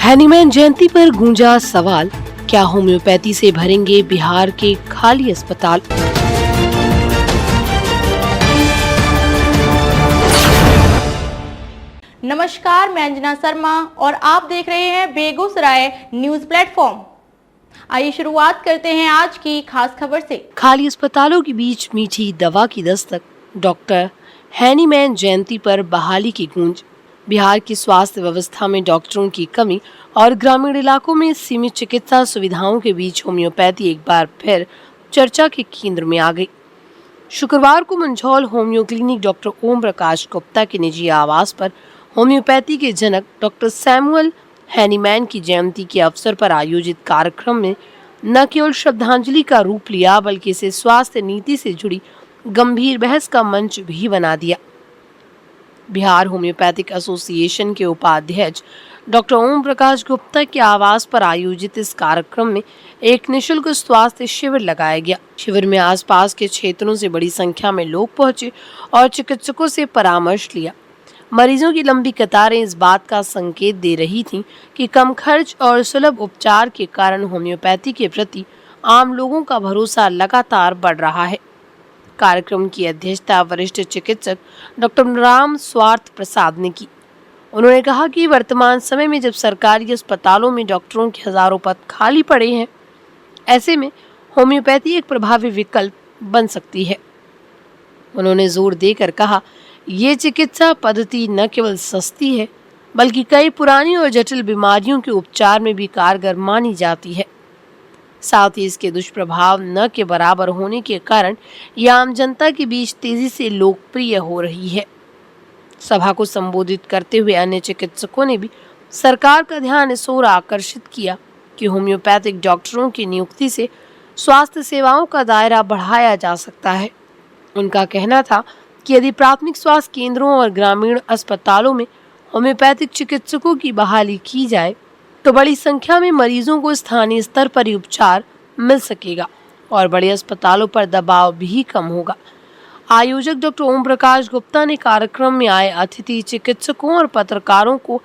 Hahnemann जयंती पर गूंजा सवाल, क्या होम्योपैथी से भरेंगे बिहार के खाली अस्पताल। नमस्कार, मैं अंजना शर्मा और आप देख रहे हैं बेगूसराय न्यूज प्लेटफॉर्म। आइए शुरुआत करते हैं आज की खास खबर से। खाली अस्पतालों के बीच मीठी दवा की दस्तक, डॉक्टर हैनीमैन जयंती पर बहाली की गूंज। बिहार की स्वास्थ्य व्यवस्था में डॉक्टरों की कमी और ग्रामीण इलाकों में सीमित चिकित्सा सुविधाओं के बीच होम्योपैथी एक बार फिर चर्चा के केंद्र में आ गई। शुक्रवार को Manjhaul homeo clinic doctor Om Prakash Gupta के निजी आवास पर होम्योपैथी के जनक डॉक्टर सैमुअल हैनीमैन की जयंती के अवसर पर आयोजित कार्यक्रम में न केवल श्रद्धांजलि का रूप लिया, बल्कि इसे स्वास्थ्य नीति से जुड़ी गंभीर बहस का मंच भी बना दिया। बिहार होम्योपैथिक एसोसिएशन के उपाध्यक्ष डॉक्टर ओम प्रकाश गुप्ता के आवास पर आयोजित इस कार्यक्रम में एक निशुल्क स्वास्थ्य शिविर लगाया गया। शिविर में आसपास के क्षेत्रों से बड़ी संख्या में लोग पहुंचे और चिकित्सकों से परामर्श लिया। मरीजों की लंबी कतारें इस बात का संकेत दे रही थीं कि कम खर्च और सुलभ उपचार के कारण होम्योपैथी के प्रति आम लोगों का भरोसा लगातार बढ़ रहा है। कार्यक्रम की अध्यक्षता वरिष्ठ चिकित्सक डॉक्टर राम स्वार्थ प्रसाद ने की। उन्होंने कहा कि वर्तमान समय में जब सरकारी अस्पतालों में डॉक्टरों के हजारों पद खाली पड़े हैं, ऐसे में होम्योपैथी एक प्रभावी विकल्प बन सकती है। उन्होंने जोर देकर कहा, ये चिकित्सा पद्धति न केवल सस्ती है, बल्कि कई पुरानी और जटिल बीमारियों के उपचार में भी कारगर मानी जाती है। साथ ही इसके दुष्प्रभाव न के बराबर होने के कारण यह आम जनता के बीच तेजी से लोकप्रिय हो रही है। सभा को संबोधित करते हुए अन्य चिकित्सकों ने भी सरकार का ध्यान इस ओर आकर्षित किया कि होम्योपैथिक डॉक्टरों की नियुक्ति से स्वास्थ्य सेवाओं का दायरा बढ़ाया जा सकता है। उनका कहना था कि यदि प्राथमिक स्वास्थ्य केंद्रों और ग्रामीण अस्पतालों में होम्योपैथिक चिकित्सकों की बहाली की जाए तो बड़ी संख्या में मरीजों को स्थानीय स्तर पर ही उपचार मिल सकेगा और बड़े अस्पतालों पर दबाव भी कम होगा। आयोजक डॉक्टर ओम प्रकाश गुप्ता ने कार्यक्रम में आए अतिथि चिकित्सकों और पत्रकारों को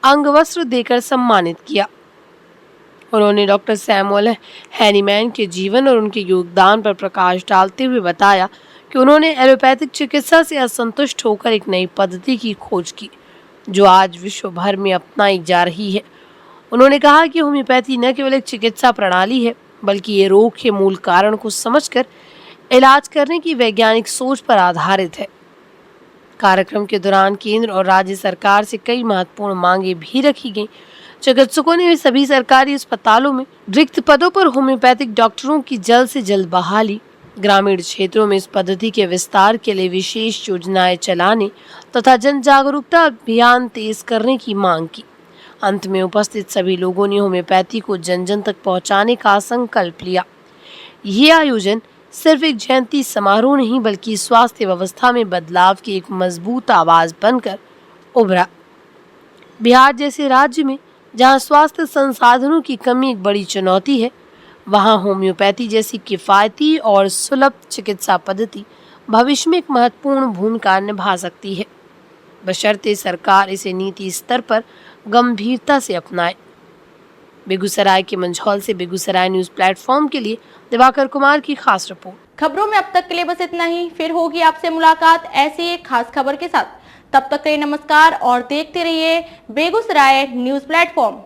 अंगवस्त्र देकर सम्मानित किया। उन्होंने डॉक्टर सैमुअल हैनीमैन के जीवन और उनके योगदान पर प्रकाश डालते हुए बताया कि उन्होंने एलोपैथिक चिकित्सा से असंतुष्ट होकर एक नई पद्धति की खोज की, जो आज विश्व भर में अपनाई जा रही है। उन्होंने कहा कि होम्योपैथी न केवल एक चिकित्सा प्रणाली है, बल्कि ये रोग के मूल कारण को समझकर इलाज करने की वैज्ञानिक सोच पर आधारित है। कार्यक्रम के दौरान केंद्र और राज्य सरकार से कई महत्वपूर्ण मांगे भी रखी गईं। चिकित्सकों ने सभी सरकारी अस्पतालों में रिक्त पदों पर होम्योपैथिक डॉक्टरों की जल्द से जल्द बहाली, ग्रामीण क्षेत्रों में इस पद्धति के विस्तार के लिए विशेष योजनाएं चलाने तथा जन जागरूकता अभियान तेज करने की मांग की। अंत में उपस्थित सभी लोगों ने होम्योपैथी को जन जन तक पहुंचाने का संकल्प लिया। ये आयोजन सिर्फ एक जयंती समारोह नहीं, बल्कि स्वास्थ्य व्यवस्था में बदलाव की एक मजबूत आवाज बनकर उभरा। बिहार जैसे राज्य में जहां स्वास्थ्य संसाधनों की कमी एक बड़ी चुनौती है, वहां होम्योपैथी जैसी किफायती और सुलभ चिकित्सा पद्धति भविष्य में एक महत्वपूर्ण भूमिका निभा सकती है, बशर्ते सरकार इसे नीति स्तर पर गंभीरता से अपनाए। बेगूसराय के मंझौल से बेगूसराय न्यूज प्लेटफॉर्म के लिए दिवाकर कुमार की खास रिपोर्ट। खबरों में अब तक के लिए बस इतना ही। फिर होगी आपसे मुलाकात ऐसी एक खास खबर के साथ। तब तक के लिए नमस्कार और देखते रहिए बेगूसराय न्यूज प्लेटफॉर्म।